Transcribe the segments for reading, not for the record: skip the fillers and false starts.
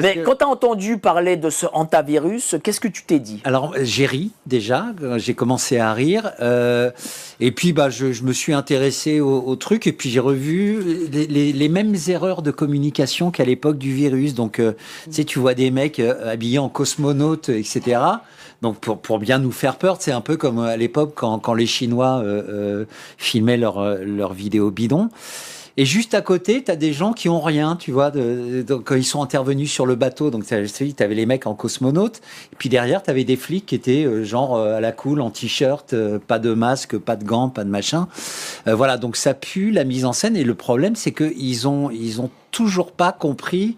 Mais quand tu as entendu parler de ce hantavirus, qu'est-ce que tu t'es dit? Alors, j'ai ri déjà, j'ai commencé à rire. Et puis, je me suis intéressé au truc et puis j'ai revu les mêmes erreurs de communication qu'à l'époque du virus. Donc, tu sais, tu vois des mecs habillés en cosmonautes, etc. Donc, pour bien nous faire peur, c'est un peu comme à l'époque quand les Chinois filmaient leurs vidéos bidons. Et juste à côté, tu as des gens qui ont rien, tu vois, quand ils sont intervenus sur le bateau. Donc, tu avais les mecs en cosmonaute. Et puis derrière, tu avais des flics qui étaient à la cool, en t-shirt, pas de masque, pas de gants, pas de machin. Voilà, donc ça pue la mise en scène. Et le problème, c'est qu'ils ont toujours pas compris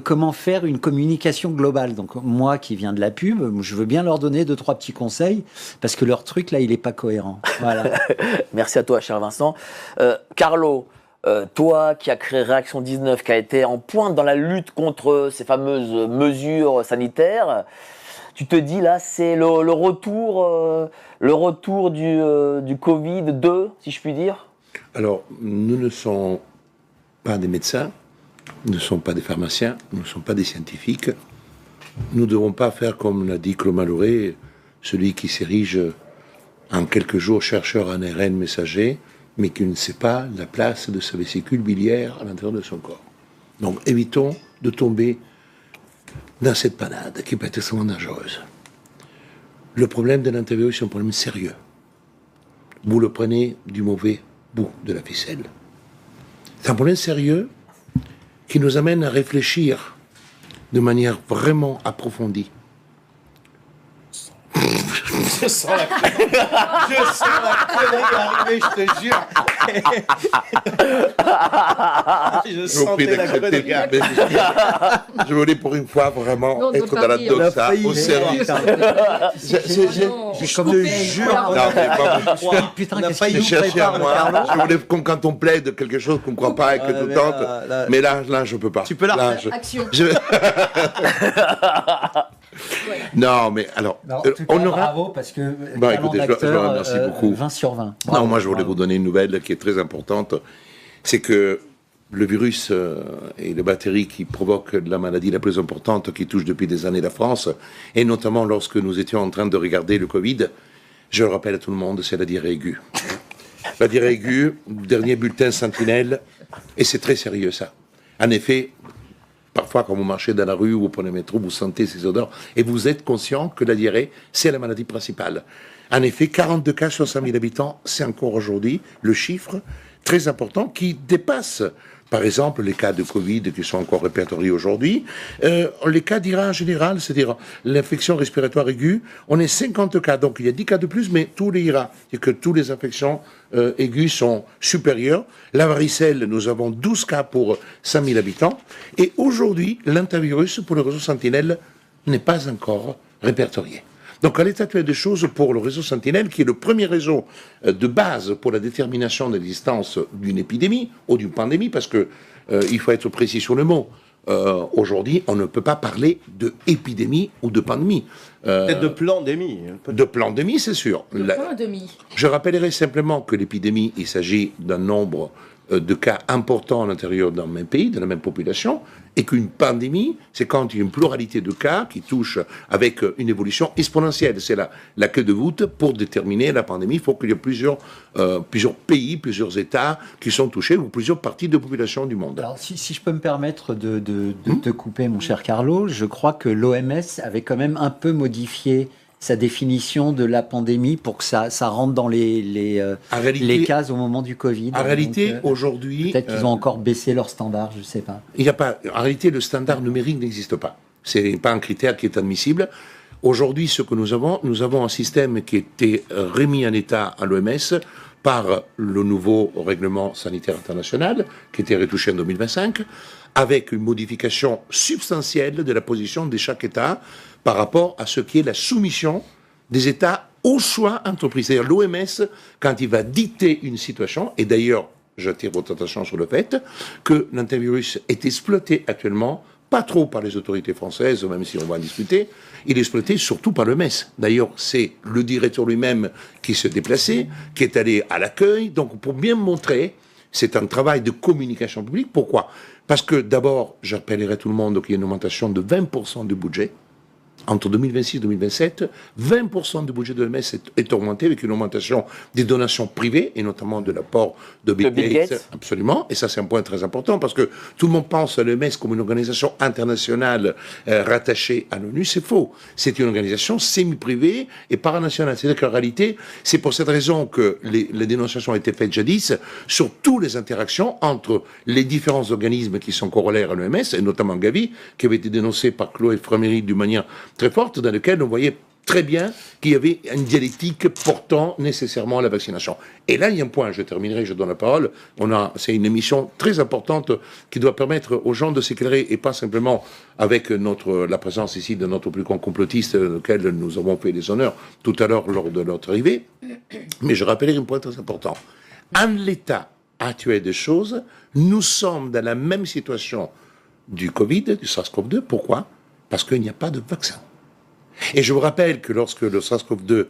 comment faire une communication globale. Donc moi qui viens de la pub, je veux bien leur donner 2-3 petits conseils parce que leur truc là, il est pas cohérent. Voilà. Merci à toi, cher Vincent. Carlo, toi qui as créé Réaction 19, qui a été en pointe dans la lutte contre ces fameuses mesures sanitaires, tu te dis là, c'est le retour du Covid-2, si je puis dire? Alors, nous ne sommes pas des médecins, nous ne sommes pas des pharmaciens, nous ne sommes pas des scientifiques. Nous ne devons pas faire comme l'a dit Claude Malhuret, celui qui s'érige en quelques jours chercheur en ARN messager, mais qui ne sait pas la place de sa vésicule biliaire à l'intérieur de son corps. Donc évitons de tomber dans cette panade qui peut être extrêmement dangereuse. Le problème de l'hantavirus, c'est un problème sérieux. Vous le prenez du mauvais bout de la ficelle. C'est un problème sérieux qui nous amène à réfléchir de manière vraiment approfondie. Je sens la connerie arriver, je te jure. Je sentais la connerie. Je voulais pour une fois vraiment être dans la doxa au service. Je te jure. Putain, On a qu'est-ce failli qu'il Je nous cherchais à prépare, moi. Carlo. Je voulais comme quand on plaide quelque chose qu'on ne croit pas et que tout tente. Mais là, je peux pas. Tu peux la Là, refaire. Action. Non, mais alors, Non, en tout cas, on aura. bravo parce que Bon, talent écoutez, je vous d'acteur, remercie beaucoup. 20 sur 20. Non, Bravo, moi je voulais bravo. vous donner une nouvelle qui est très importante. C'est que le virus et les bactéries qui provoquent la maladie la plus importante qui touche depuis des années la France, et notamment lorsque nous étions en train de regarder le Covid, je le rappelle à tout le monde, c'est la diarrhée aiguë. La diarrhée aiguë, dernier bulletin Sentinelle, et c'est très sérieux ça. En effet, parfois, quand vous marchez dans la rue ou vous prenez le métro, vous sentez ces odeurs et vous êtes conscient que la diarrhée, c'est la maladie principale. En effet, 42 cas sur 100 000 habitants, c'est encore aujourd'hui le chiffre très important qui dépasse, par exemple, les cas de Covid qui sont encore répertoriés aujourd'hui, les cas d'IRA en général, c'est-à-dire l'infection respiratoire aiguë, on est 50 cas, donc il y a 10 cas de plus, mais tous les IRA, et que toutes les infections aiguës sont supérieures. La varicelle, nous avons 12 cas pour 100 000 habitants, et aujourd'hui, l'hantavirus pour le réseau Sentinelle n'est pas encore répertorié. Donc, à l'état actuel des choses, pour le réseau Sentinelle, qui est le premier réseau de base pour la détermination de l'existence d'une épidémie ou d'une pandémie, parce que il faut être précis sur le mot. Aujourd'hui, on ne peut pas parler de épidémie ou de pandémie. Peut-être de pandémie. De pandémie, c'est sûr. Je rappellerai simplement que l'épidémie, il s'agit d'un nombre de cas importants à l'intérieur d'un même pays, de la même population, et qu'une pandémie, c'est quand il y a une pluralité de cas qui touchent avec une évolution exponentielle. C'est la queue de voûte pour déterminer la pandémie. Il faut qu'il y ait plusieurs pays, plusieurs États qui sont touchés ou plusieurs parties de population du monde. Alors, si je peux me permettre de te couper, mon cher Carlo, je crois que l'OMS avait quand même un peu modifié sa définition de la pandémie pour que ça rentre dans les cases au moment du Covid. En réalité, Donc, aujourd'hui... peut-être qu'ils ont encore baissé leurs standards, je ne sais pas. Il n'y a pas... En réalité, le standard numérique n'existe pas. Ce n'est pas un critère qui est admissible. Aujourd'hui, ce que nous avons un système qui a été remis en état à l'OMS par le nouveau règlement sanitaire international, qui a été retouché en 2025, avec une modification substantielle de la position de chaque État par rapport à ce qui est la soumission des États au choix entrepris. C'est-à-dire l'OMS, quand il va dicter une situation, et d'ailleurs, j'attire votre attention sur le fait que l'hantavirus est exploité actuellement, pas trop par les autorités françaises, même si on va en discuter, il est exploité surtout par l'OMS. D'ailleurs, c'est le directeur lui-même qui s'est déplacé, qui est allé à l'accueil, donc pour bien montrer c'est un travail de communication publique. Pourquoi? Parce que d'abord, j'appellerai tout le monde qu'il y a une augmentation de 20% du budget. Entre 2026 et 2027, 20% du budget de l'OMS est augmenté avec une augmentation des donations privées et notamment de l'apport de Bill Gates. Absolument. Et ça, c'est un point très important parce que tout le monde pense à l'OMS comme une organisation internationale rattachée à l'ONU. C'est faux. C'est une organisation semi-privée et paranationale. C'est-à-dire qu'en réalité, c'est pour cette raison que les dénonciations ont été faites jadis sur toutes les interactions entre les différents organismes qui sont corollaires à l'OMS et notamment Gavi, qui avait été dénoncé par Chloé Framery d'une manière très forte, dans lequel on voyait très bien qu'il y avait une dialectique portant nécessairement à la vaccination. Et là, il y a un point, je terminerai, je donne la parole, c'est une émission très importante qui doit permettre aux gens de s'éclairer, et pas simplement avec la présence ici de notre plus grand complotiste, auquel nous avons fait les honneurs tout à l'heure lors de notre arrivée, mais je rappellerai un point très important. En l'état actuel des choses, nous sommes dans la même situation du Covid, du SARS-CoV-2, pourquoi ? Parce qu'il n'y a pas de vaccin. Et je vous rappelle que lorsque le SARS-CoV-2...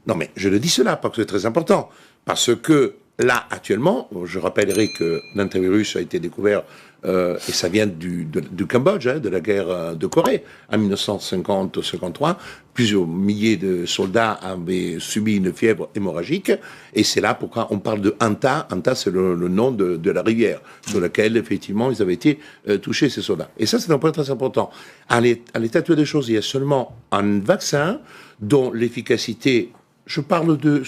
Non mais je le dis cela parce que c'est très important. Parce que là, actuellement, je rappellerai que l'antivirus a été découvert, et ça vient du Cambodge, de la guerre de Corée, en 1950-53. Plusieurs milliers de soldats avaient subi une fièvre hémorragique, et c'est là pourquoi on parle de Hanta. Hanta, c'est le nom de la rivière, sur laquelle, effectivement, ils avaient été touchés, ces soldats. Et ça, c'est un point très important. À l'état actuel des choses, il y a seulement un vaccin dont l'efficacité... Je parle de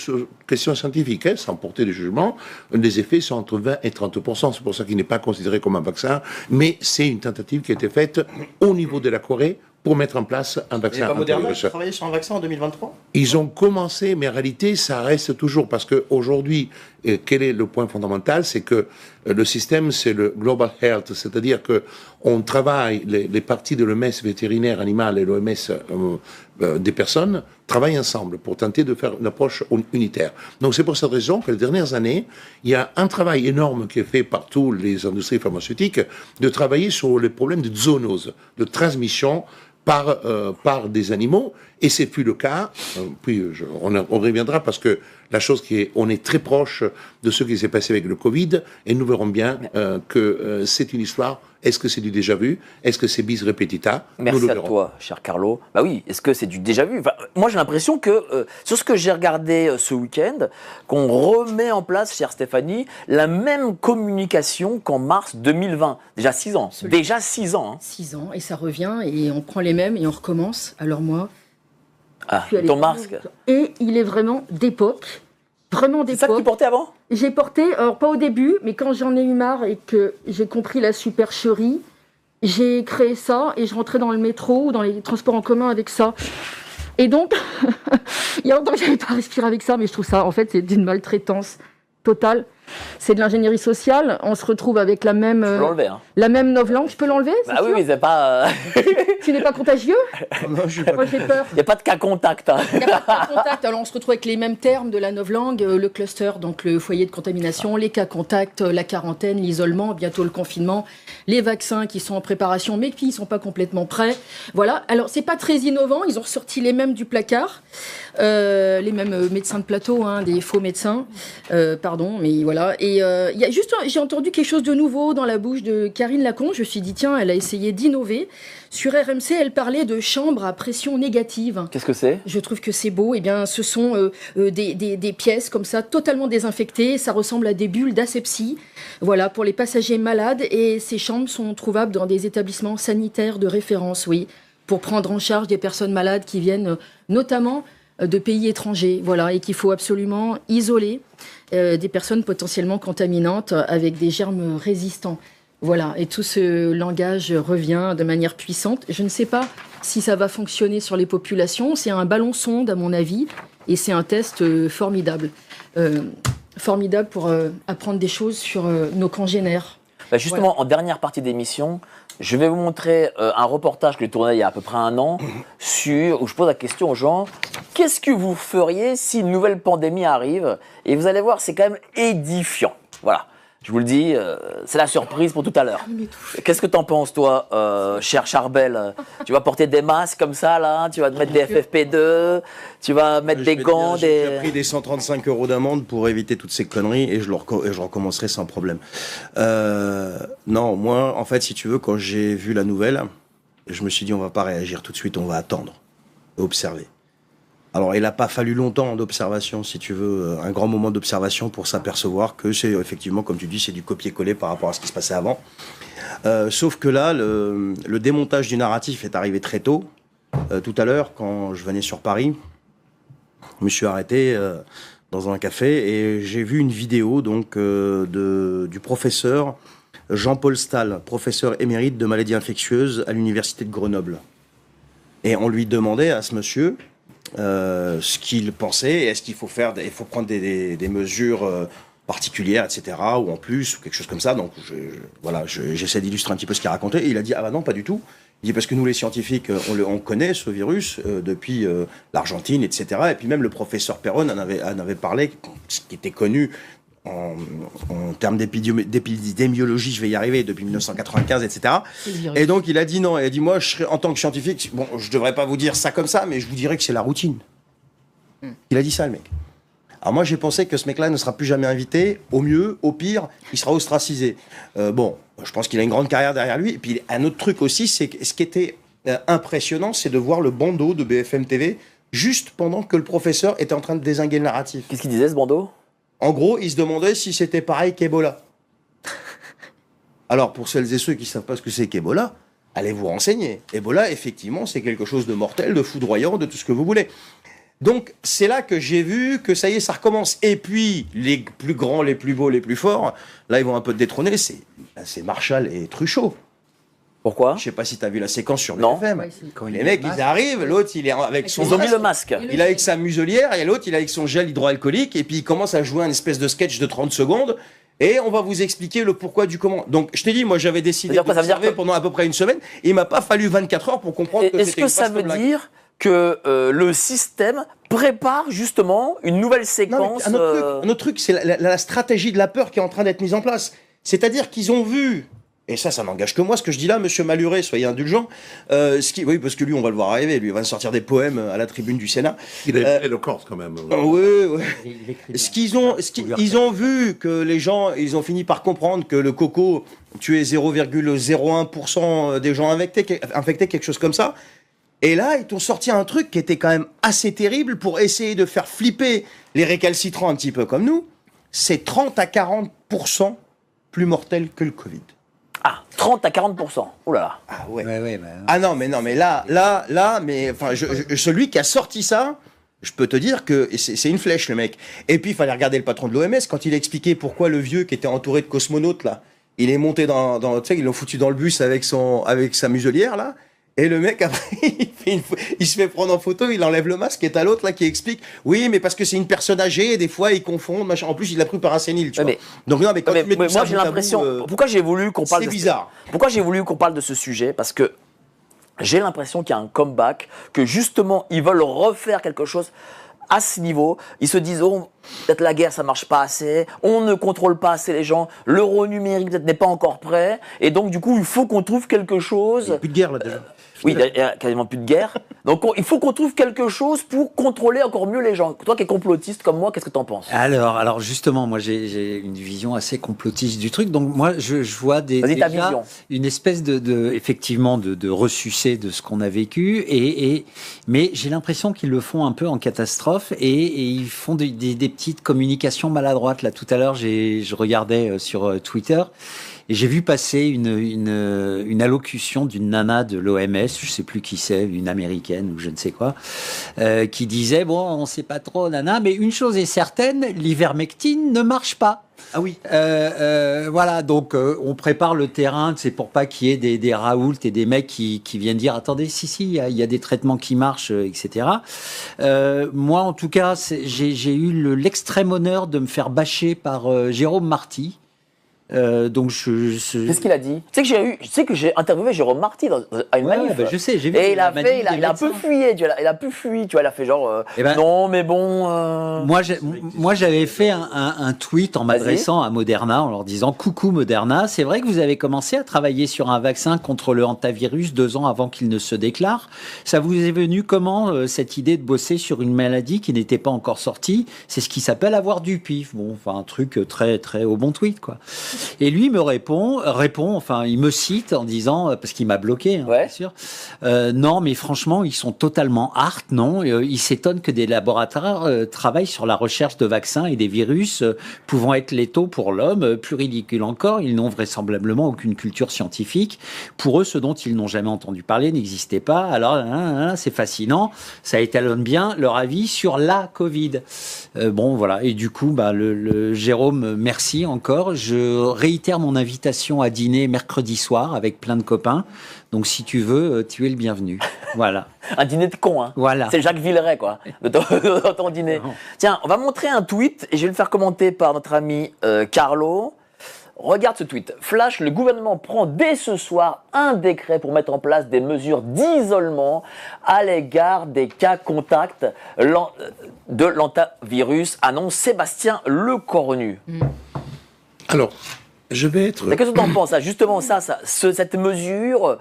questions scientifiques, sans porter de jugement. Les effets sont entre 20 et 30%. C'est pour ça qu'il n'est pas considéré comme un vaccin. Mais c'est une tentative qui a été faite au niveau de la Corée pour mettre en place un vaccin. Et pas Moderna qui travaillait sur un vaccin en 2023 ? Ils ont commencé, mais en réalité, ça reste toujours. Parce qu'aujourd'hui, quel est le point fondamental? C'est que le système, c'est le Global Health. C'est-à-dire qu'on travaille, les parties de l'OMS vétérinaire animal et l'OMS des personnes travaillent ensemble pour tenter de faire une approche unitaire. Donc c'est pour cette raison que les dernières années, il y a un travail énorme qui est fait par toutes les industries pharmaceutiques de travailler sur les problèmes de zoonose, de transmission par des animaux, et c'est plus le cas. Puis on reviendra parce que la chose on est très proche de ce qui s'est passé avec le Covid, et nous verrons bien que c'est une histoire. Est-ce que c'est du déjà vu? Est-ce que c'est bis repetita? Merci à toi, cher Carlo. Bah oui, est-ce que c'est du déjà vu? Enfin, moi, j'ai l'impression que, sur ce que j'ai regardé ce week-end, qu'on remet en place, chère Stéphanie, la même communication qu'en mars 2020. Déjà 6 ans. Absolument. Déjà 6 ans. Hein. 6 ans, et ça revient, et on prend les mêmes, et on recommence. Alors moi... ton masque. Et il est vraiment d'époque. Vraiment d'époque. C'est ça que tu portais avant? J'ai porté, alors pas au début, mais quand j'en ai eu marre et que j'ai compris la supercherie, j'ai créé ça et je rentrais dans le métro ou dans les transports en commun avec ça. Et donc, il y a longtemps que je n'avais pas respiré avec ça, mais je trouve ça, en fait, c'est d'une maltraitance totale. C'est de l'ingénierie sociale. On se retrouve avec la même novlangue. Je peux l'enlever? Bah oui, mais c'est pas. Tu n'es pas contagieux? Non, je suis pas. Moi, j'ai peur. Il n'y a pas de cas contact. Hein. Il n'y a pas de cas contact. Alors, on se retrouve avec les mêmes termes de la novlangue, le cluster, donc le foyer de contamination, les cas contacts, la quarantaine, l'isolement, bientôt le confinement, les vaccins qui sont en préparation, mais qui ne sont pas complètement prêts. Voilà. Alors, c'est pas très innovant. Ils ont ressorti les mêmes du placard, les mêmes médecins de plateau, hein, des faux médecins. Pardon, mais voilà. Et il y a juste, j'ai entendu quelque chose de nouveau dans la bouche de Karine Lacon. Je me suis dit, tiens, elle a essayé d'innover. Sur RMC, elle parlait de chambres à pression négative. Qu'est-ce que c'est? Je trouve que c'est beau. Eh bien, ce sont des pièces comme ça, totalement désinfectées. Ça ressemble à des bulles d'asepsie. Voilà, pour les passagers malades. Et ces chambres sont trouvables dans des établissements sanitaires de référence, oui, pour prendre en charge des personnes malades qui viennent notamment de pays étrangers, voilà, et qu'il faut absolument isoler des personnes potentiellement contaminantes avec des germes résistants. Voilà, et tout ce langage revient de manière puissante. Je ne sais pas si ça va fonctionner sur les populations. C'est un ballon sonde, à mon avis, et c'est un test formidable. Formidable pour apprendre des choses sur nos congénères. Bah justement, voilà. En dernière partie d'émission, je vais vous montrer un reportage que j'ai tourné il y a à peu près 1 an, où je pose la question aux gens, qu'est-ce que vous feriez si une nouvelle pandémie arrive? Et vous allez voir, c'est quand même édifiant. Voilà. Je vous le dis, c'est la surprise pour tout à l'heure. Qu'est-ce que t'en penses, toi, cher Charbel? Tu vas porter des masques comme ça, là? Tu vas te mettre des FFP2? Tu vas mettre des gants? J'ai déjà pris des 135 € d'amende pour éviter toutes ces conneries et je recommencerai sans problème. Non, moi, en fait, si tu veux, quand j'ai vu la nouvelle, je me suis dit, on va pas réagir tout de suite, on va attendre, observer. Alors, il n'a pas fallu longtemps d'observation, si tu veux, un grand moment d'observation pour s'apercevoir que c'est effectivement, comme tu dis, c'est du copier-coller par rapport à ce qui se passait avant. Sauf que là, le démontage du narratif est arrivé très tôt. Tout à l'heure, quand je venais sur Paris, je me suis arrêté dans un café et j'ai vu une vidéo donc du professeur Jean-Paul Stahl, professeur émérite de maladies infectieuses à l'université de Grenoble. Et on lui demandait à ce monsieur ce qu'il pensait, est-ce qu'il faut il faut prendre des mesures particulières, etc., ou en plus, ou quelque chose comme ça. Donc, j'essaie d'illustrer un petit peu ce qu'il racontait. Et il a dit, ah bah non, pas du tout. Il dit, parce que nous, les scientifiques, on connaît ce virus depuis l'Argentine, etc. Et puis même le professeur Perron en avait parlé, ce qui était connu en termes d'épidémiologie, je vais y arriver, depuis 1995, etc. Et donc, il a dit non. Il a dit, moi, en tant que scientifique, bon, je devrais pas vous dire ça comme ça, mais je vous dirais que c'est la routine. Il a dit ça, le mec. Alors moi, j'ai pensé que ce mec-là ne sera plus jamais invité. Au mieux, au pire, il sera ostracisé. Bon, je pense qu'il a une grande carrière derrière lui. Et puis, un autre truc aussi, c'est que ce qui était impressionnant, c'est de voir le bandeau de BFM TV juste pendant que le professeur était en train de dézinguer le narratif. Qu'est-ce qu'il disait, ce bandeau? En gros, il se demandait si c'était pareil qu'Ebola. Alors, pour celles et ceux qui ne savent pas ce que c'est qu'Ebola, allez vous renseigner. Ebola, effectivement, c'est quelque chose de mortel, de foudroyant, de tout ce que vous voulez. Donc, c'est là que j'ai vu que ça y est, ça recommence. Et puis, les plus grands, les plus beaux, les plus forts, là, ils vont un peu détrôner, c'est Marshall et Truchot. Pourquoi? Je sais pas si tu as vu la séquence sur Non. BFM. Ouais, Quand les mecs, ils arrivent, l'autre, il est avec son Ils ont mis le masque. il est avec sa muselière et l'autre, il est avec son gel hydroalcoolique et puis il commence à jouer un espèce de sketch de 30 secondes et on va vous expliquer le pourquoi du comment. Donc, je t'ai dit, moi, j'avais décidé d'observer pendant à peu près une semaine et il m'a pas fallu 24 heures pour comprendre que Est-ce que ça veut dire que le système prépare justement une nouvelle séquence? Un autre truc, c'est la stratégie de la peur qui est en train d'être mise en place. C'est-à-dire qu'ils ont vu... Et ça n'engage que moi, ce que je dis là, monsieur Maluret, soyez indulgent. Oui, parce que lui, on va le voir arriver. Lui, il va sortir des poèmes à la tribune du Sénat. Il est éloquent quand même. Oui. Ils ont vu que les gens, ils ont fini par comprendre que le coco tuait 0,01% des gens infectés, quelque chose comme ça. Et là, ils t'ont sorti un truc qui était quand même assez terrible pour essayer de faire flipper les récalcitrants un petit peu comme nous. C'est 30 à 40% plus mortel que le Covid. Ah, 30 à 40%. Ouh là là. Ah ouais. Bah, Ah non, mais là, mais enfin, celui qui a sorti ça, je peux te dire que c'est une flèche, le mec. Et puis, il fallait regarder le patron de l'OMS quand il a expliqué pourquoi le vieux qui était entouré de cosmonautes, là, il est monté tu sais, ils l'ont foutu dans le bus avec sa muselière, là. Et le mec, après, il se fait prendre en photo, il enlève le masque, et t'as l'autre, là, qui explique, oui, mais parce que c'est une personne âgée, et des fois, ils confondent, machin. En plus, il l'a pris par un sénile, tu vois. Donc, non, mais quand tu mets tout moi, ça j'ai bout à l'impression. bout, Pourquoi j'ai voulu qu'on parle c'est bizarre. Pourquoi j'ai voulu qu'on parle de ce sujet? Parce que j'ai l'impression qu'il y a un comeback, que justement, ils veulent refaire quelque chose à ce niveau. Ils se disent, oh, peut-être la guerre, ça marche pas assez, on ne contrôle pas assez les gens, l'euro numérique peut-être n'est pas encore prêt, et donc, du coup, il faut qu'on trouve quelque chose. Il n'y a plus de guerre, là, déjà. Oui, il n'y a quasiment plus de guerre. Donc, il faut qu'on trouve quelque chose pour contrôler encore mieux les gens. Toi qui es complotiste comme moi, qu'est-ce que tu en penses? Alors justement, moi j'ai une vision assez complotiste du truc. Donc moi je vois Vas-y, ta vision. une espèce effectivement de ressucé de ce qu'on a vécu. Mais j'ai l'impression qu'ils le font un peu en catastrophe et ils font des petites communications maladroites. Là tout à l'heure, je regardais sur Twitter. Et j'ai vu passer une allocution d'une nana de l'OMS, je sais plus qui c'est, une américaine ou je ne sais quoi, qui disait, bon, on sait pas trop, nana, mais une chose est certaine, l'ivermectine ne marche pas. Ah oui. Voilà, donc on prépare le terrain, c'est pour pas qu'il y ait des Raoult et des mecs qui viennent dire, attendez, si, il y a des traitements qui marchent, etc. Moi, en tout cas, j'ai eu l'extrême honneur de me faire bâcher par Jérôme Marty, Donc Qu'est-ce qu'il a dit? Tu sais que j'ai interviewé Jérôme Marty à une manif. Je sais, j'ai vu. Et il a un peu fui, tu vois, il a un peu fui, tu vois, il a fait genre non mais bon. Moi j'avais fait un tweet en m'adressant à Moderna en leur disant coucou Moderna, c'est vrai que vous avez commencé à travailler sur un vaccin contre le hantavirus 2 ans avant qu'il ne se déclare. Ça vous est venu comment cette idée de bosser sur une maladie qui n'était pas encore sortie? C'est ce qui s'appelle avoir du pif. Bon, enfin un truc très très au bon tweet quoi. Et lui me répond, enfin, il me cite en disant, parce qu'il m'a bloqué, bien sûr, non, mais franchement, ils sont totalement hard, non? Il s'étonne que des laboratoires travaillent sur la recherche de vaccins et des virus pouvant être létaux pour l'homme. Plus ridicule encore, ils n'ont vraisemblablement aucune culture scientifique. Pour eux, ce dont ils n'ont jamais entendu parler n'existait pas. Alors, c'est fascinant. Ça étalonne bien leur avis sur la Covid. Bon, voilà. Et du coup, le Jérôme, merci encore. Je réitère mon invitation à dîner mercredi soir avec plein de copains. Donc, si tu veux, tu es le bienvenu. Voilà. Un dîner de con, hein. Voilà. C'est Jacques Villeray, quoi, de ton dîner. Non. Tiens, on va montrer un tweet et je vais le faire commenter par notre ami Carlo. Regarde ce tweet. Flash, le gouvernement prend dès ce soir un décret pour mettre en place des mesures d'isolement à l'égard des cas contacts de l'hantavirus, annonce Sébastien Lecornu. Alors, je vais être... Mais qu'est-ce que tu en penses, ça? Justement, cette mesure,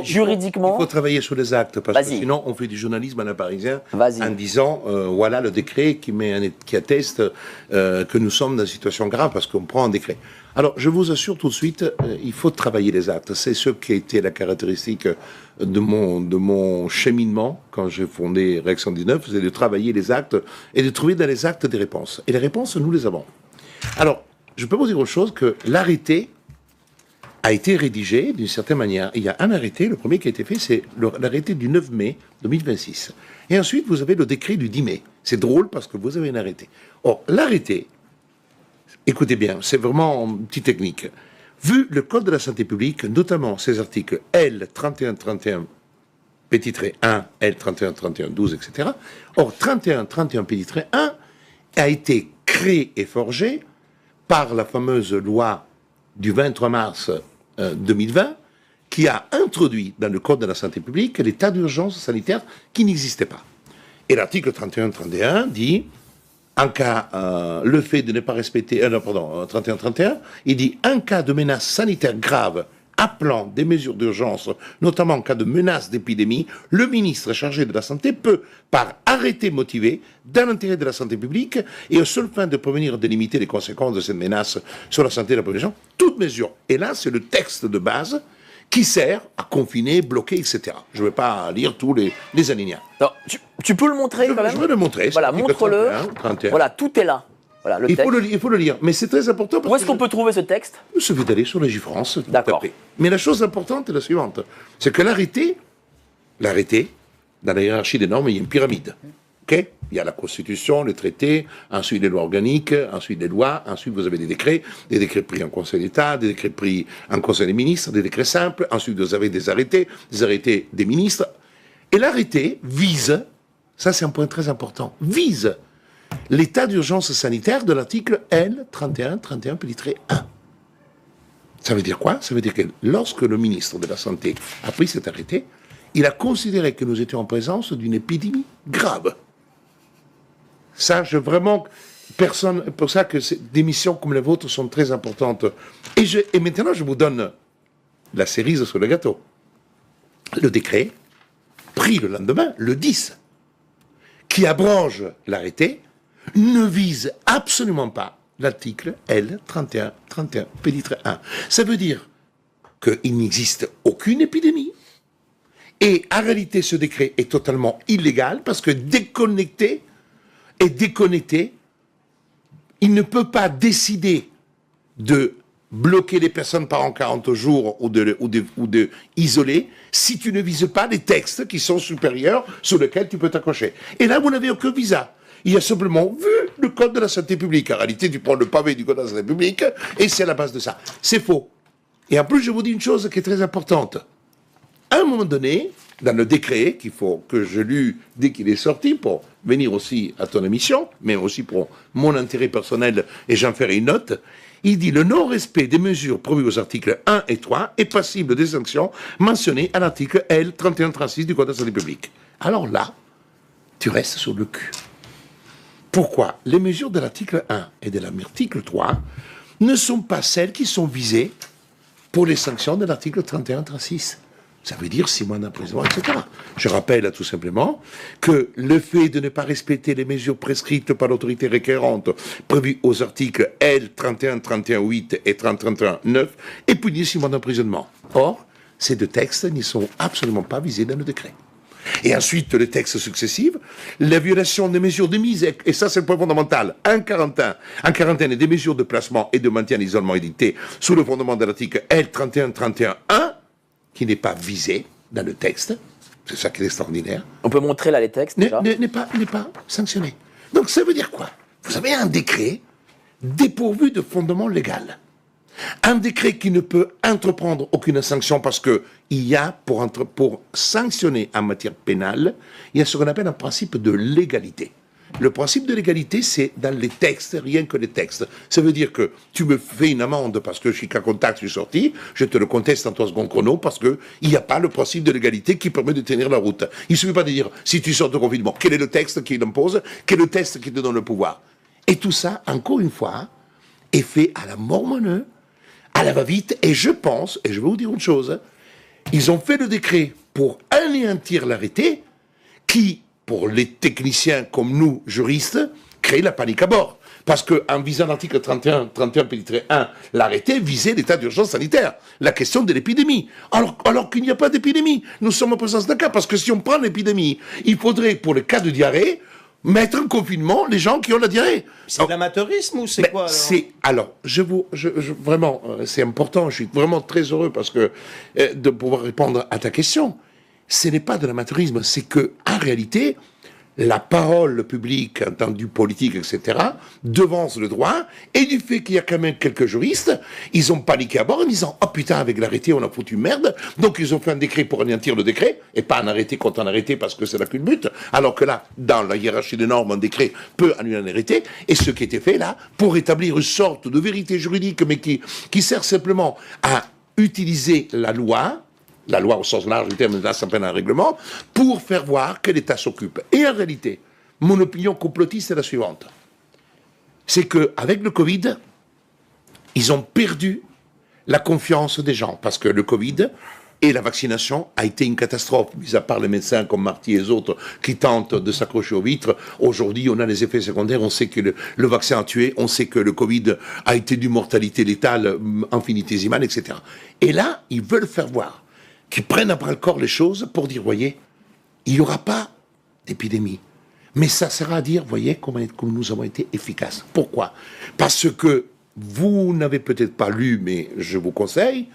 juridiquement... Il faut travailler sur les actes, parce que sinon, on fait du journalisme à la Parisien en disant, voilà le décret qui atteste que nous sommes dans une situation grave, parce qu'on prend un décret. Alors, je vous assure tout de suite, il faut travailler les actes. C'est ce qui a été la caractéristique de mon cheminement, quand j'ai fondé REC 119, c'est de travailler les actes et de trouver dans les actes des réponses. Et les réponses, nous les avons. Alors, je peux vous dire autre chose, que l'arrêté a été rédigé d'une certaine manière. Il y a un arrêté, le premier qui a été fait, c'est l'arrêté du 9 mai 2026. Et ensuite, vous avez le décret du 10 mai. C'est drôle parce que vous avez un arrêté. Or, l'arrêté, écoutez bien, c'est vraiment une petite technique. Vu le Code de la santé publique, notamment ces articles L3131 petit trait 1, L3131 12, etc. Or, 3131 petit trait 1 a été créé et forgé par la fameuse loi du 23 mars 2020, qui a introduit dans le Code de la santé publique l'état d'urgence sanitaire qui n'existait pas. Et l'article 31-31 dit, en cas, le fait de ne pas respecter, 31-31, il dit, en cas de menace sanitaire grave, appelant des mesures d'urgence, notamment en cas de menace d'épidémie, le ministre chargé de la Santé peut, par arrêté motivé, dans l'intérêt de la santé publique et aux seules fins de prévenir et de limiter les conséquences de cette menace sur la santé de la population, toute mesure. Et là, c'est le texte de base qui sert à confiner, bloquer, etc. Je ne vais pas lire tous les alinéas. Tu peux le montrer quand même? Je vais le montrer. Voilà, montre-le. Voilà, tout est là. Voilà, il faut le lire, mais c'est très important. Où est-ce qu'on peut trouver ce texte? Il suffit d'aller sur la J-France. D'accord. Mais la chose importante est la suivante, c'est que l'arrêté, dans la hiérarchie des normes, il y a une pyramide. Okay, il y a la Constitution, les traités, ensuite les lois organiques, ensuite les lois, ensuite vous avez des décrets pris en Conseil d'État, des décrets pris en Conseil des ministres, des décrets simples, ensuite vous avez des arrêtés des ministres. Et l'arrêté vise, ça c'est un point très important, vise l'état d'urgence sanitaire de l'article L3131 petit trait 1. Ça veut dire quoi? Ça veut dire que lorsque le ministre de la Santé a pris cet arrêté, il a considéré que nous étions en présence d'une épidémie grave. Ça, personne, pour ça que des missions comme les vôtres sont très importantes. Et maintenant, je vous donne la cerise sur le gâteau. Le décret, pris le lendemain, le 10, qui abroge l'arrêté, ne vise absolument pas l'article L3131 petit trait 1. Ça veut dire qu'il n'existe aucune épidémie. Et en réalité, ce décret est totalement illégal parce que déconnecté, il ne peut pas décider de bloquer les personnes pendant 40 jours ou de isoler si tu ne vises pas les textes qui sont supérieurs sur lesquels tu peux t'accrocher. Et là, vous n'avez aucun visa. Il y a simplement vu le Code de la santé publique. En réalité, tu prends le pavé du Code de la santé publique et c'est à la base de ça. C'est faux. Et en plus, je vous dis une chose qui est très importante. À un moment donné, dans le décret qu'il faut que je lus dès qu'il est sorti pour venir aussi à ton émission, mais aussi pour mon intérêt personnel, et j'en ferai une note, Il dit le non-respect des mesures prévues aux articles 1 et 3 est passible des sanctions mentionnées à l'article L 3136 du Code de la santé publique. Alors là, tu restes sur le cul. Pourquoi les mesures de l'article 1 et de l'article 3 ne sont pas celles qui sont visées pour les sanctions de l'article 3136? Ça veut dire 6 mois d'emprisonnement, etc. Je rappelle tout simplement que le fait de ne pas respecter les mesures prescrites par l'autorité requérante prévues aux articles L 31-31-8 et 30-31-9 est puni de 6 mois d'emprisonnement. Or, ces deux textes n'y sont absolument pas visés dans le décret. Et ensuite, les textes successifs, la violation des mesures de mise, et ça c'est le point fondamental, en quarantaine et des mesures de placement et de maintien en isolement édictées sous le fondement de l'article L 31-31-1, qui n'est pas visé dans le texte, c'est ça qui est extraordinaire. On peut montrer là les textes déjà. N'est pas sanctionné. Donc ça veut dire quoi? Vous avez un décret dépourvu de fondement légal. Un décret qui ne peut entreprendre aucune sanction parce que il y a, pour sanctionner en matière pénale, il y a ce qu'on appelle un principe de légalité. Le principe de légalité, c'est dans les textes, rien que les textes. Ça veut dire que tu me fais une amende parce que je suis qu'à contact, je suis sorti, je te le conteste en 3 secondes chrono parce qu'il n'y a pas le principe de légalité qui permet de tenir la route. Il ne suffit pas de dire, si tu sors de confinement, quel est le texte qui l'impose, quel est le texte qui te donne le pouvoir. Et tout ça, encore une fois, est fait à la mormoneux, à la va-vite, et je pense, et je vais vous dire une chose, ils ont fait le décret pour anéantir l'arrêté qui, pour les techniciens comme nous, juristes, crée la panique à bord. Parce qu'en visant l'article 31-1, l'arrêté visait l'état d'urgence sanitaire, la question de l'épidémie. Alors qu'il n'y a pas d'épidémie. Nous sommes en présence d'un cas, parce que si on prend l'épidémie, il faudrait, pour le cas de diarrhée, mettre en confinement les gens qui ont la diarrhée. C'est de l'amateurisme ou c'est quoi vraiment, c'est important, je suis vraiment très heureux parce que de pouvoir répondre à ta question. Ce n'est pas de l'amateurisme, c'est que en réalité, la parole publique, entendue politique, etc., devance le droit, et du fait qu'il y a quand même quelques juristes, ils ont paniqué à bord en disant « Oh putain, avec l'arrêté, on a foutu merde », donc ils ont fait un décret pour anéantir le décret, et pas un arrêté contre un arrêté parce que c'est la culbute, alors que là, dans la hiérarchie des normes, un décret peut annuler un arrêté, et ce qui était fait là, pour établir une sorte de vérité juridique, mais qui sert simplement à utiliser la loi au sens large du terme, là ça s'appelle un règlement, pour faire voir que l'État s'occupe. Et en réalité, mon opinion complotiste est la suivante. C'est qu'avec le Covid, ils ont perdu la confiance des gens, parce que le Covid et la vaccination a été une catastrophe, mis à part les médecins comme Marty et les autres qui tentent de s'accrocher aux vitres. Aujourd'hui, on a les effets secondaires, on sait que le vaccin a tué, on sait que le Covid a été d'une mortalité létale infinitésimale, etc. Et là, ils veulent faire voir qui prennent à bras-le-corps les choses pour dire, voyez, il n'y aura pas d'épidémie. Mais ça sert à dire, voyez, comme nous avons été efficaces. Pourquoi? Parce que vous n'avez peut-être pas lu, mais je vous conseille,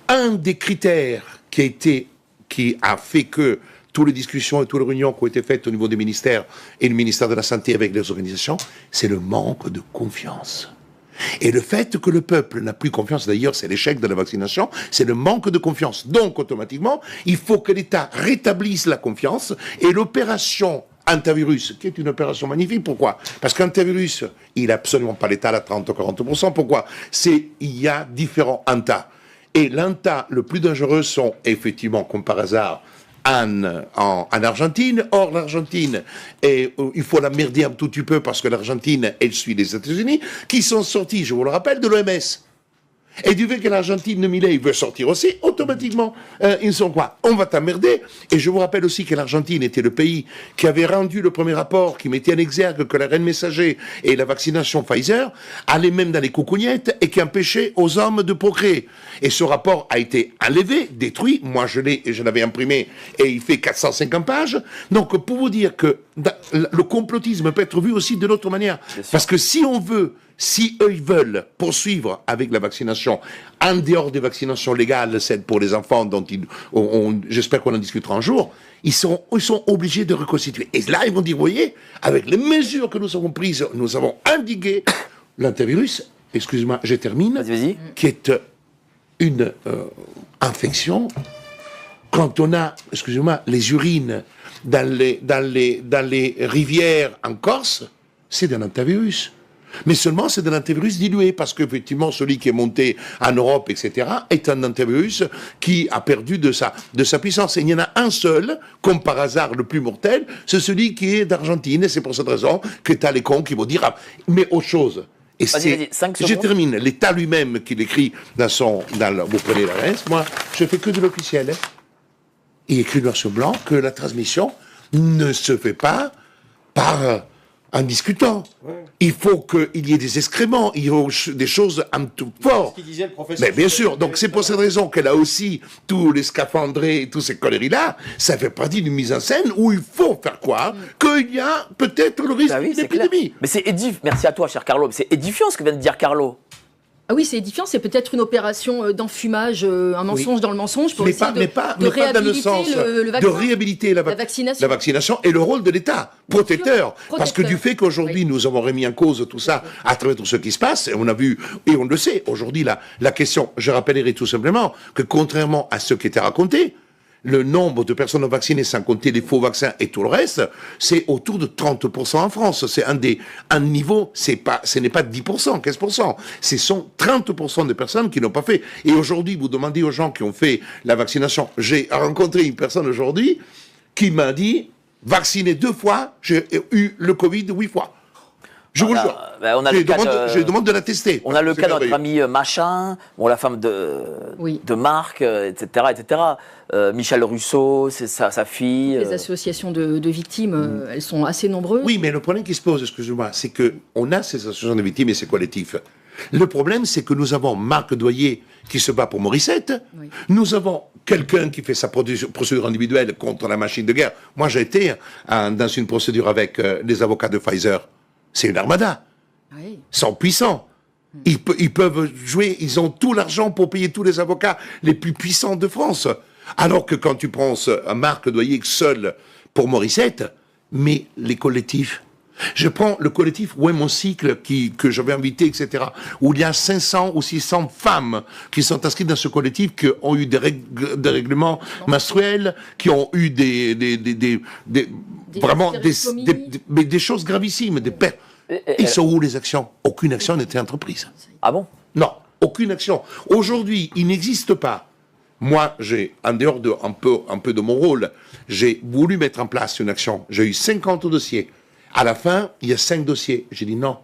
un des critères qui a fait que toutes les discussions et toutes les réunions qui ont été faites au niveau des ministères et le ministère de la Santé avec les organisations, c'est le manque de confiance. Et le fait que le peuple n'a plus confiance, d'ailleurs c'est l'échec de la vaccination, c'est le manque de confiance. Donc automatiquement, il faut que l'État rétablisse la confiance et l'opération antivirus, qui est une opération magnifique. Pourquoi? Parce qu'antivirus, il n'a absolument pas l'État à 30 ou 40%. Pourquoi? Il y a différents ANTA. Et l'ANTA le plus dangereux sont effectivement, comme par hasard, en Argentine. Or, l'Argentine, il faut la merder un tout petit peu parce que l'Argentine, elle suit les États-Unis, qui sont sortis, je vous le rappelle, de l'OMS. Et du fait que l'Argentine de Milei veut sortir aussi, automatiquement, ils sont quoi? On va t'emmerder. Et je vous rappelle aussi que l'Argentine était le pays qui avait rendu le premier rapport, qui mettait en exergue que la reine messager et la vaccination Pfizer allaient même dans les coucougnettes et qui empêchait aux hommes de procréer. Et ce rapport a été enlevé, détruit. Moi, je l'avais imprimé et il fait 450 pages. Donc, pour vous dire que le complotisme peut être vu aussi de l'autre manière. Parce que si eux, ils veulent poursuivre avec la vaccination, en dehors des vaccinations légales, celles pour les enfants, dont j'espère qu'on en discutera un jour, ils sont obligés de reconstituer. Et là, ils vont dire, vous voyez, avec les mesures que nous avons prises, nous avons endigué l'antivirus, excuse-moi, je termine, Vas-y. qui est une infection. Quand on a, excusez-moi, les urines dans les rivières en Corse, c'est d'un antivirus. Mais seulement, c'est de l'antivirus dilué, parce qu'effectivement, celui qui est monté en Europe, etc., est un antivirus qui a perdu de sa puissance. Et il y en a un seul, comme par hasard, le plus mortel, c'est celui qui est d'Argentine, et c'est pour cette raison que tu as les cons qui vont dire, mais autre chose. Et vas-y, 5 secondes. je termine. L'État lui-même, qu'il écrit vous prenez la reste, moi, je fais que de l'officiel. Hein. Il écrit noir sur blanc que la transmission ne se fait pas par en discutant. Ouais. Il faut qu'il y ait des excréments, il y a des choses un tout fort. C'est ce qu'il disait le professeur. Mais bien sûr, donc c'est pour cette raison qu'elle a aussi tous les scaphandrés et toutes ces conneries-là. Ça fait partie d'une mise en scène où il faut faire croire qu'il y a peut-être le risque d'une épidémie. Mais c'est édifiant. Merci à toi, cher Carlo. C'est édifiant ce que vient de dire Carlo. Ah oui, c'est édifiant, c'est peut-être une opération d'enfumage, un mensonge dans le mensonge pour essayer de réhabiliter le vaccin, de réhabiliter la vaccination et le rôle de l'État, protecteur. Parce que du fait qu'aujourd'hui nous avons remis en cause tout ça à travers tout ce qui se passe, et on a vu, et on le sait, aujourd'hui la question, je rappellerai tout simplement que contrairement à ce qui était raconté, le nombre de personnes vaccinées, sans compter les faux vaccins et tout le reste, c'est autour de 30% en France. C'est un niveau, ce n'est pas 10%, 15%. Ce sont 30% de personnes qui n'ont pas fait. Et aujourd'hui, vous demandez aux gens qui ont fait la vaccination. J'ai rencontré une personne aujourd'hui qui m'a dit, vacciné 2 fois, j'ai eu le Covid 8 fois. Je vous le jure. Je demande de la tester. On a le cas de notre ami Machin, la femme de Marc, etc. etc. Michel Russo, c'est sa fille. Les associations de victimes, elles sont assez nombreuses. Oui, mais le problème qui se pose, excusez-moi, c'est qu'on a ces associations de victimes et ces collectifs. Le problème, c'est que nous avons Marc Doyer qui se bat pour Morissette. Oui. Nous avons quelqu'un qui fait sa procédure individuelle contre la machine de guerre. Moi, j'ai été dans une procédure avec les avocats de Pfizer. C'est une armada. Oui. Ils sont puissants. Ils peuvent jouer, ils ont tout l'argent pour payer tous les avocats les plus puissants de France. Alors que quand tu prends un Marc Doyer seul pour Morissette, mais les collectifs. Je prends le collectif Ouais Mon Cycle que j'avais invité, etc., où il y a 500 ou 600 femmes qui sont inscrites dans ce collectif, qui ont eu des règlements menstruels, qui ont eu vraiment des choses gravissimes, des pertes. Ils sont où les actions? Aucune action n'était entreprise. Ah bon? Non, aucune action. Aujourd'hui, il n'existe pas. Moi, en dehors un peu de mon rôle, j'ai voulu mettre en place une action. J'ai eu 50 dossiers. À la fin, il y a 5 dossiers. J'ai dit non,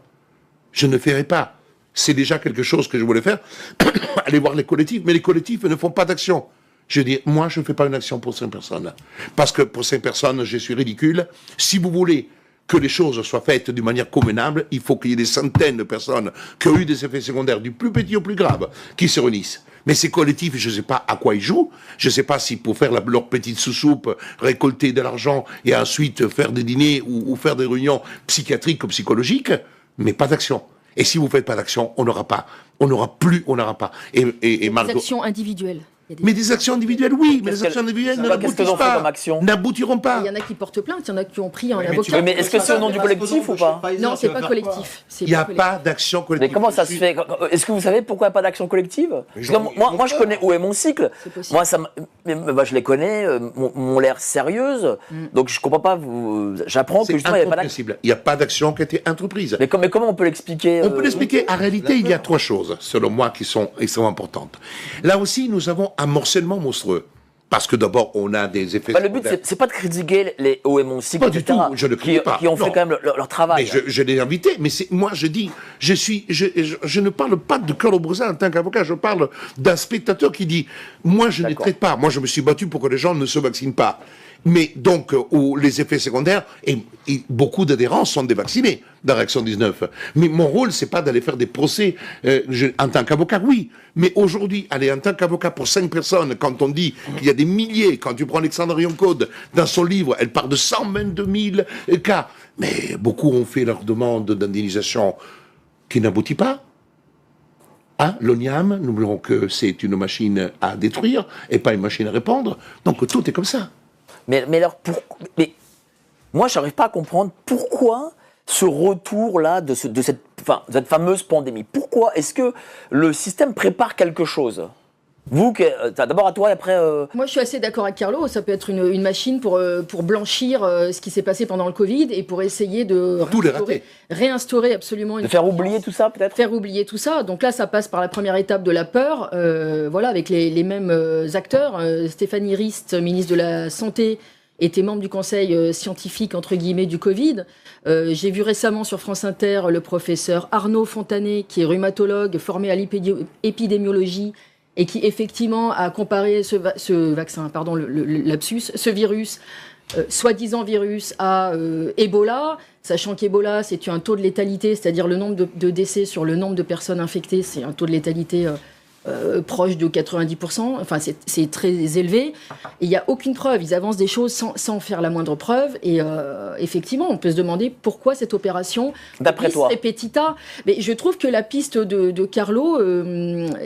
je ne ferai pas. C'est déjà quelque chose que je voulais faire. Aller voir les collectifs, mais les collectifs ne font pas d'action. Je dis, moi, je ne fais pas une action pour 5 personnes. Parce que pour 5 personnes, je suis ridicule. Si vous voulez que les choses soient faites d'une manière convenable, il faut qu'il y ait des centaines de personnes qui ont eu des effets secondaires du plus petit au plus grave, qui se réunissent. Mais ces collectifs, je ne sais pas à quoi ils jouent, je ne sais pas si pour faire leur petite sous-soupe, récolter de l'argent et ensuite faire des dîners ou faire des réunions psychiatriques ou psychologiques, mais pas d'action. Et si vous ne faites pas d'action, on n'aura pas. Et Margot, des actions individuelles. Mais des actions individuelles, oui, mais les actions individuelles n'aboutiront pas. Il y en a qui portent plainte, il y en a qui ont pris un avocat. Mais est-ce que c'est au nom du collectif ou pas? Non, c'est pas collectif. Il n'y a pas d'action collective. Mais comment ça se fait? Est-ce que vous savez pourquoi il n'y a pas d'action collective? Moi, je connais Où est mon cycle. Moi, je les connais, m'ont l'air sérieuses. Donc, je ne comprends pas. J'apprends que justement, il n'y a pas d'action. Il n'y a pas d'action qui a été entreprise. Mais comment on peut l'expliquer? On peut l'expliquer. En réalité, il y a 3 choses, selon moi, qui sont extrêmement importantes. Là aussi, nous avons un morcellement monstrueux. Parce que d'abord, on a des effets... le but, c'est pas de critiquer les OM cycle, etc. Pas du tout, je ne critique pas. Qui ont fait quand même leur travail. Mais je l'ai invité, mais moi je dis, je ne parle pas de Carlo Brusa en tant qu'avocat, je parle d'un spectateur qui dit, moi je ne traite pas, moi je me suis battu pour que les gens ne se vaccinent pas. Mais donc, où les effets secondaires, et beaucoup d'adhérents sont dévaccinés dans Réaction 19. Mais mon rôle, c'est pas d'aller faire des procès en tant qu'avocat, oui. Mais aujourd'hui, aller en tant qu'avocat pour 5 personnes, quand on dit qu'il y a des milliers, quand tu prends Alexandre Rion-Code, dans son livre, elle parle de 122 000 cas. Mais beaucoup ont fait leur demande d'indemnisation qui n'aboutit pas. Hein, l'ONIAM, n'oublions que c'est une machine à détruire et pas une machine à répandre. Donc tout est comme ça. Mais alors, moi, je n'arrive pas à comprendre pourquoi ce retour-là de cette fameuse pandémie. Pourquoi est-ce que le système prépare quelque chose? Vous, d'abord à toi et après... Moi, je suis assez d'accord avec Carlo. Ça peut être une machine pour blanchir ce qui s'est passé pendant le Covid et pour essayer de réinstaurer absolument... De faire oublier tout ça, peut-être. Faire oublier tout ça. Donc là, ça passe par la première étape de la peur, voilà, avec les mêmes acteurs. Stéphanie Rist, ministre de la Santé, était membre du conseil scientifique, entre guillemets, du Covid. J'ai vu récemment sur France Inter le professeur Arnaud Fontanet, qui est rhumatologue, formé à l'épidémiologie, et qui effectivement a comparé ce vaccin, pardon, le lapsus, ce virus, soi-disant virus, à Ebola, sachant qu'Ebola, c'est un taux de létalité, c'est-à-dire le nombre de décès sur le nombre de personnes infectées, c'est un taux de létalité proche de 90%, enfin c'est très élevé, et il n'y a aucune preuve, ils avancent des choses sans faire la moindre preuve, et effectivement, on peut se demander pourquoi cette opération d'après toi repetita. Mais je trouve que la piste de Carlo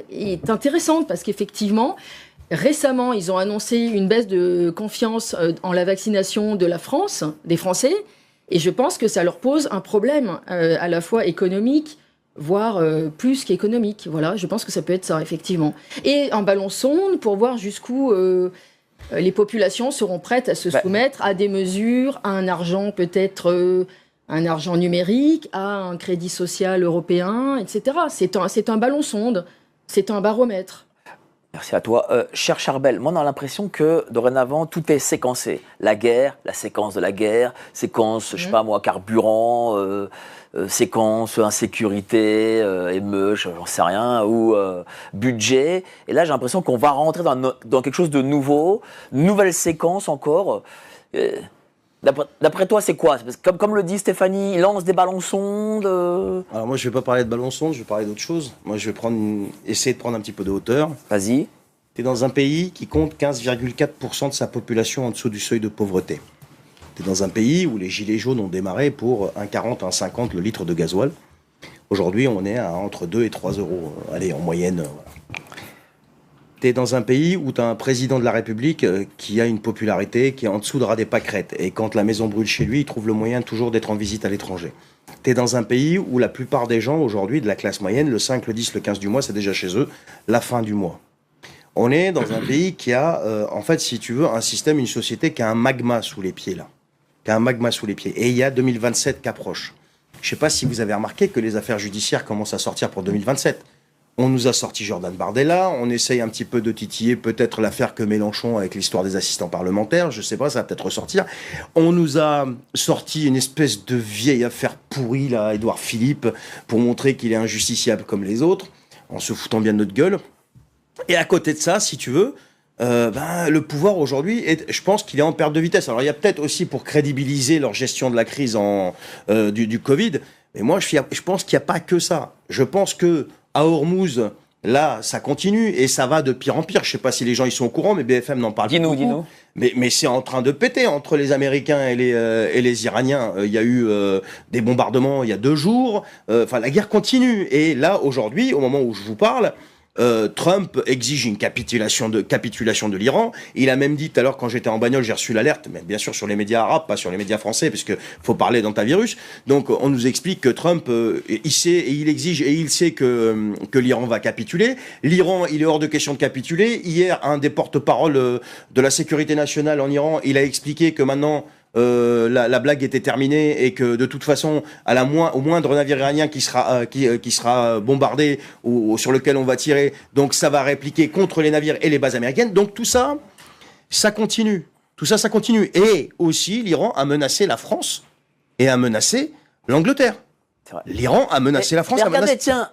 est intéressante, parce qu'effectivement, récemment, ils ont annoncé une baisse de confiance en la vaccination de la France, des Français, et je pense que ça leur pose un problème à la fois économique, voire plus qu'économique. Voilà, je pense que ça peut être ça, effectivement. Et un ballon sonde pour voir jusqu'où les populations seront prêtes à se soumettre à des mesures, à un argent peut-être... un argent numérique, à un crédit social européen, etc. C'est un ballon sonde, c'est un baromètre. Merci à toi. Cher Charbel, moi on a l'impression que dorénavant tout est séquencé. La guerre, la séquence de la guerre, séquence, je sais pas moi, carburant, séquence insécurité, émeute, j'en sais rien, ou budget. Et là j'ai l'impression qu'on va rentrer dans quelque chose de nouveau, nouvelle séquence encore. D'après toi, c'est quoi? Comme le dit Stéphanie, il lance des ballons sondes. Alors moi, je vais pas parler de ballons sondes, je vais parler d'autre chose. Moi, je vais essayer de prendre un petit peu de hauteur. Vas-y. Tu es dans un pays qui compte 15,4% de sa population en dessous du seuil de pauvreté. Tu es dans un pays où les gilets jaunes ont démarré pour 1,40, 1,50 le litre de gasoil. Aujourd'hui, on est à entre 2 et 3 euros, allez, en moyenne. Voilà. Tu es dans un pays où tu as un président de la République qui a une popularité qui est en dessous de ras des pâquerettes. Et quand la maison brûle chez lui, il trouve le moyen toujours d'être en visite à l'étranger. Tu es dans un pays où la plupart des gens aujourd'hui, de la classe moyenne, le 5, le 10, le 15 du mois, c'est déjà chez eux la fin du mois. On est dans un pays qui a, en fait, si tu veux, un système, une société qui a un magma sous les pieds, là. Qui a un magma sous les pieds. Et il y a 2027 qui approche. Je ne sais pas si vous avez remarqué que les affaires judiciaires commencent à sortir pour 2027. On nous a sorti Jordan Bardella, on essaye un petit peu de titiller peut-être l'affaire que Mélenchon avec l'histoire des assistants parlementaires, je sais pas, ça va peut-être ressortir. On nous a sorti une espèce de vieille affaire pourrie, là, Édouard Philippe, pour montrer qu'il est injusticiable comme les autres, en se foutant bien de notre gueule. Et à côté de ça, si tu veux, le pouvoir aujourd'hui, je pense qu'il est en perte de vitesse. Alors il y a peut-être aussi pour crédibiliser leur gestion de la crise du Covid, mais moi je pense qu'il n'y a pas que ça. Je pense que à Hormuz, là, ça continue et ça va de pire en pire. Je ne sais pas si les gens ils sont au courant, mais BFM n'en parle pas beaucoup. Dis-nous. Mais c'est en train de péter entre les Américains et les Iraniens. Il y a eu des bombardements il y a 2 jours. Enfin, la guerre continue. Et là, aujourd'hui, au moment où je vous parle, Trump exige une capitulation de l'Iran. Il a même dit tout à l'heure, quand j'étais en bagnole, j'ai reçu l'alerte, mais bien sûr sur les médias arabes, pas sur les médias français, parce que faut parler d'antivirus. Donc on nous explique que Trump, il sait et il exige et il sait que l'Iran va capituler. L'Iran, il est hors de question de capituler. Hier, un des porte-parole de la sécurité nationale en Iran, il a expliqué que maintenant la blague était terminée et que de toute façon, au moindre navire iranien qui sera bombardé ou sur lequel on va tirer, donc ça va répliquer contre les navires et les bases américaines. Donc tout ça, ça continue. Tout ça, ça continue. Et aussi, l'Iran a menacé la France et a menacé l'Angleterre. L'Iran a menacé la France. Regardez, tiens,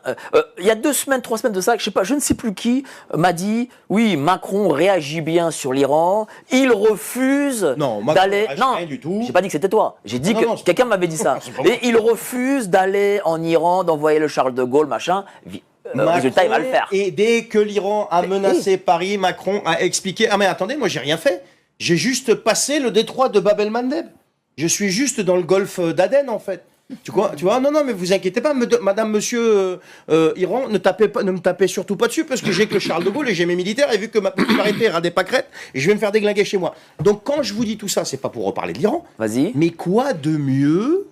il y a 2 semaines, 3 semaines de ça, je ne sais plus qui m'a dit, oui, Macron réagit bien sur l'Iran, il refuse d'aller. Non, rien du tout. J'ai pas dit que c'était toi. J'ai dit que quelqu'un m'avait dit ça. Et il refuse d'aller en Iran, d'envoyer le Charles de Gaulle, machin. Résultat, il va le faire. Et dès que l'Iran a menacé Paris, Macron a expliqué. Ah mais attendez, moi j'ai rien fait. J'ai juste passé le détroit de Bab el-Mandeb. Je suis juste dans le golfe d'Aden en fait. Tu vois, non, mais vous inquiétez pas, madame, monsieur, Iran, ne me tapez surtout pas dessus, parce que j'ai que Charles de Gaulle et j'ai mes militaires, et vu que ma popularité est des pâquerettes, je vais me faire déglinguer chez moi. Donc quand je vous dis tout ça, c'est pas pour reparler de l'Iran. Vas-y. Mais quoi de mieux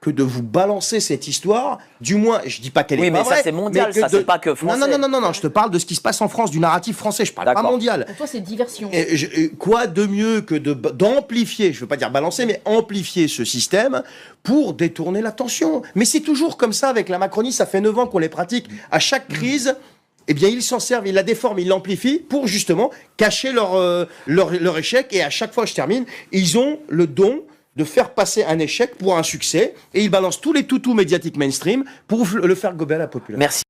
que de vous balancer cette histoire. Du moins, je dis pas qu'elle est pas vraie. Oui, mais ça c'est mondial, ça c'est pas que français. Non, je te parle de ce qui se passe en France, du narratif français, je parle pas mondial. Pour toi, c'est diversion. Quoi de mieux que d'amplifier, je veux pas dire balancer, mais amplifier ce système pour détourner l'attention. Mais c'est toujours comme ça avec la Macronie, ça fait 9 ans qu'on les pratique. À chaque crise, eh bien, ils s'en servent, ils la déforment, ils l'amplifient pour justement cacher leur échec. Et à chaque fois, je termine, ils ont le don de faire passer un échec pour un succès, et ils balancent tous les toutous médiatiques mainstream pour le faire gober à la population. Merci.